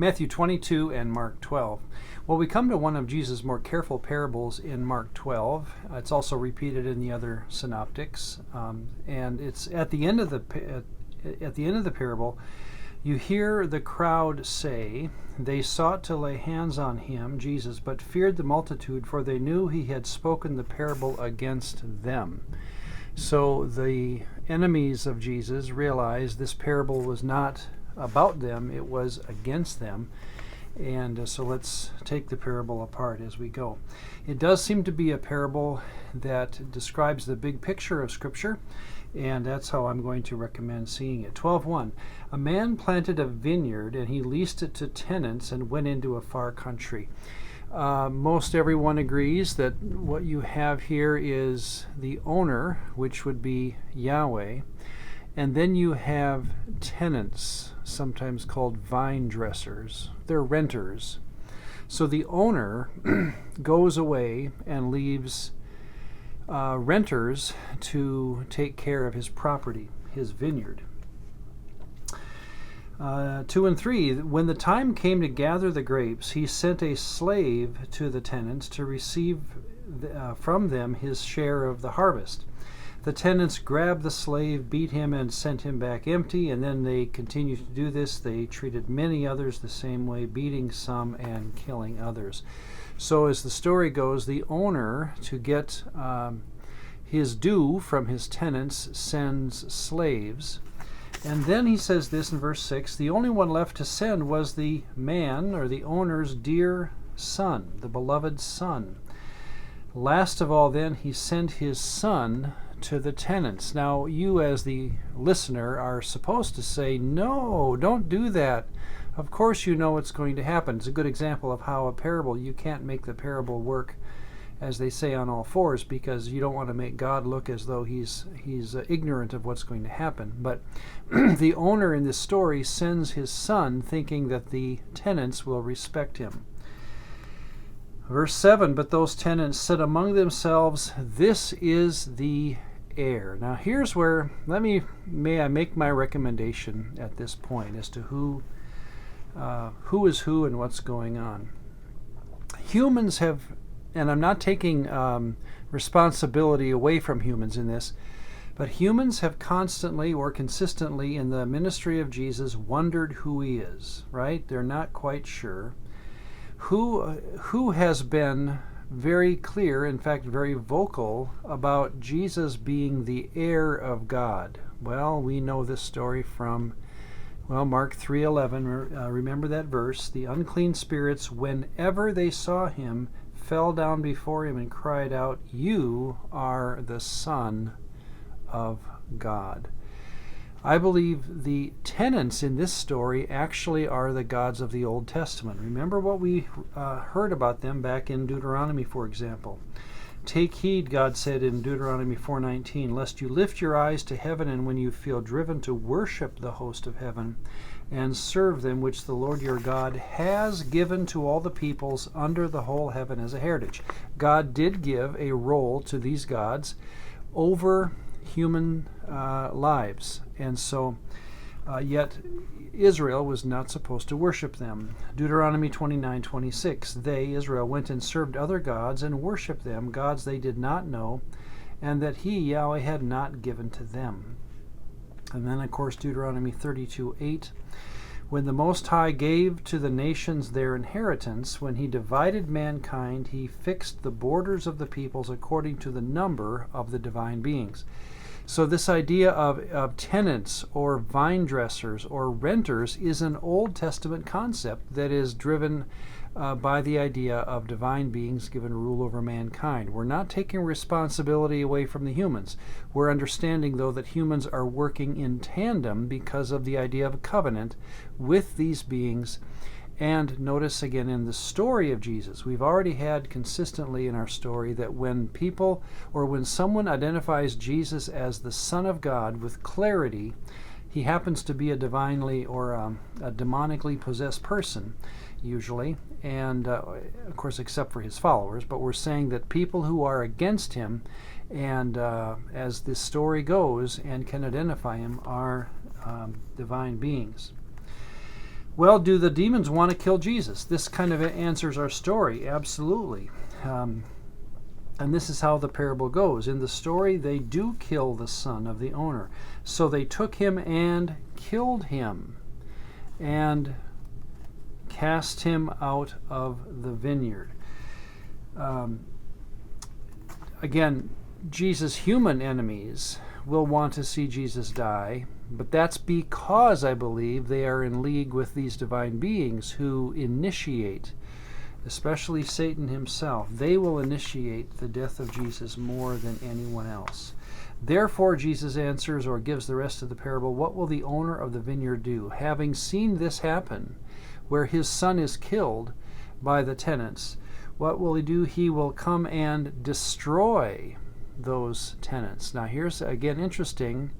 Matthew 22 and Mark 12. Well, we come to one of Jesus' more careful parables in Mark 12. It's also repeated in the other synoptics, and it's at the end of the parable. You hear the crowd say, "They sought to lay hands on him," Jesus, "but feared the multitude, for they knew he had spoken the parable against them." So the enemies of Jesus realized this parable was not about them, it was against them. And so let's take the parable apart as we go. It does seem to be a parable that describes the big picture of Scripture, and that's how I'm going to recommend seeing it. 12:1. A man planted a vineyard, and he leased it to tenants and went into a far country. Most everyone agrees that what you have here is the owner, which would be Yahweh, and then you have tenants, sometimes called vine dressers. They're renters. So the owner goes away and leaves renters to take care of his property, his vineyard. 2 and 3, when the time came to gather the grapes, he sent a slave to the tenants to receive from them his share of the harvest. The tenants grabbed the slave, beat him, and sent him back empty, and then they continued to do this. They treated many others the same way, beating some and killing others. So as the story goes, the owner, to get his due from his tenants, sends slaves. And then he says this in verse 6, the only one left to send was the man, or the owner's dear son, the beloved son. Last of all, then, he sent his son to the tenants. Now, you as the listener are supposed to say, no, don't do that. Of course you know what's going to happen. It's a good example of how a parable, you can't make the parable work, as they say, on all fours, because you don't want to make God look as though he's ignorant of what's going to happen. But the owner in this story sends his son thinking that the tenants will respect him. Verse 7, but those tenants said among themselves, "This is the heir." Now here's where, may I make my recommendation at this point as to who is who and what's going on. Humans have, and I'm not taking responsibility away from humans in this, but humans have constantly or consistently in the ministry of Jesus wondered who he is, right? They're not quite sure. Who has been very clear, in fact very vocal, about Jesus being the heir of God? Well, we know this story from, Mark 3:11. Remember that verse. The unclean spirits, whenever they saw him, fell down before him and cried out, "You are the Son of God." I believe the tenants in this story actually are the gods of the Old Testament. Remember what we heard about them back in Deuteronomy, for example. Take heed, God said in Deuteronomy 4:19, lest you lift your eyes to heaven, and when you feel driven to worship the host of heaven and serve them, which the Lord your God has given to all the peoples under the whole heaven as a heritage. God did give a role to these gods over human lives, and so yet Israel was not supposed to worship them. Deuteronomy 29:26, they, Israel, went and served other gods and worshipped them, gods they did not know, and that he, Yahweh, had not given to them. And then, of course, Deuteronomy 32:8, when the Most High gave to the nations their inheritance, when he divided mankind, he fixed the borders of the peoples according to the number of the divine beings. So this idea of tenants or vine dressers or renters is an Old Testament concept that is driven by the idea of divine beings given rule over mankind. We're not taking responsibility away from the humans. We're understanding, though, that humans are working in tandem because of the idea of a covenant with these beings. And notice again in the story of Jesus, we've already had consistently in our story that when people or when someone identifies Jesus as the Son of God with clarity, he happens to be a divinely or a demonically possessed person, usually, and of course except for his followers, but we're saying that people who are against him, and as this story goes and can identify him, are divine beings. Well, do the demons want to kill Jesus? This kind of answers our story. Absolutely. And this is how the parable goes. In the story, they do kill the son of the owner. So they took him and killed him and cast him out of the vineyard. Again, Jesus' human enemies will want to see Jesus die, but that's because, I believe, they are in league with these divine beings who initiate, especially Satan himself. They will initiate the death of Jesus more than anyone else. Therefore, Jesus answers, or gives the rest of the parable, what will the owner of the vineyard do? Having seen this happen, where his son is killed by the tenants, what will he do? He will come and destroy those tenants. Now here's again interesting,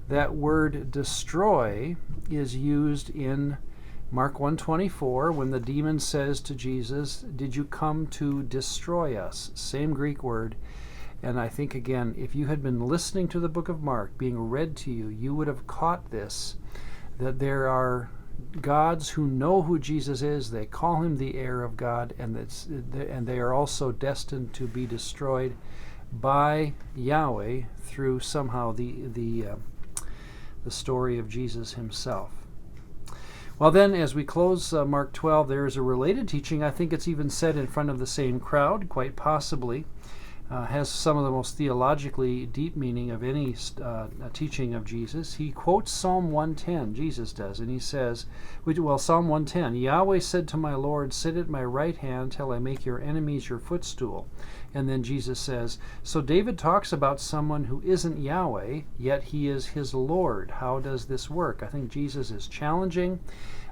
that word destroy is used in Mark 1:24 when the demon says to Jesus, did you come to destroy us? Same Greek word. And I think again, if you had been listening to the book of Mark being read to you, you would have caught this, that there are gods who know who Jesus is. They call him the heir of God, and they are also destined to be destroyed by Yahweh through somehow the story of Jesus himself. Well then, as we close Mark 12, there is a related teaching. I think it's even said in front of the same crowd, quite possibly. Has some of the most theologically deep meaning of any teaching of Jesus. He quotes Psalm 110, Jesus does, and he says, Psalm 110, Yahweh said to my Lord, sit at my right hand till I make your enemies your footstool. And then Jesus says, so David talks about someone who isn't Yahweh, yet he is his Lord. How does this work? I think Jesus is challenging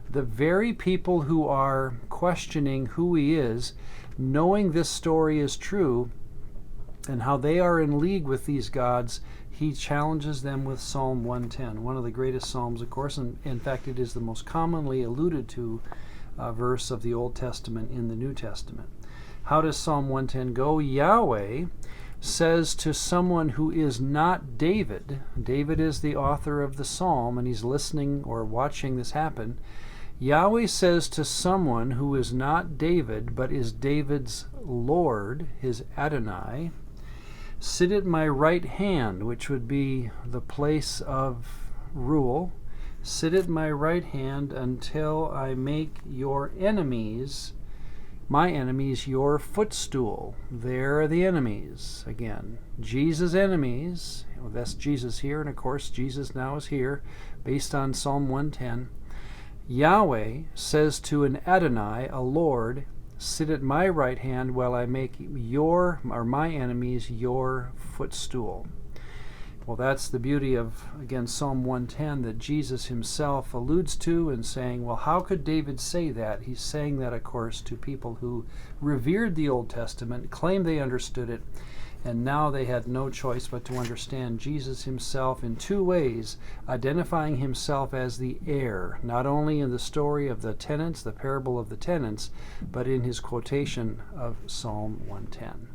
the very people who are questioning who he is, knowing this story is true, and how they are in league with these gods. He challenges them with Psalm 110, one of the greatest psalms, of course, and in fact it is the most commonly alluded to verse of the Old Testament in the New Testament. How does Psalm 110 go? Yahweh says to someone who is not David, David is the author of the psalm, and he's listening or watching this happen. Yahweh says to someone who is not David, but is David's Lord, his Adonai, sit at my right hand, which would be the place of rule. Sit at my right hand until I make your enemies, my enemies, your footstool. There are the enemies. Again, Jesus' enemies. Well, that's Jesus here, and of course Jesus now is here, based on Psalm 110. Yahweh says to an Adonai, a Lord, sit at my right hand while I make my enemies your footstool. Well, that's the beauty of, again, Psalm 110 that Jesus himself alludes to and saying, well, how could David say that? He's saying that, of course, to people who revered the Old Testament, claimed they understood it, and now they had no choice but to understand Jesus himself in two ways, identifying himself as the heir, not only in the story of the tenants, the parable of the tenants, but in his quotation of Psalm 110.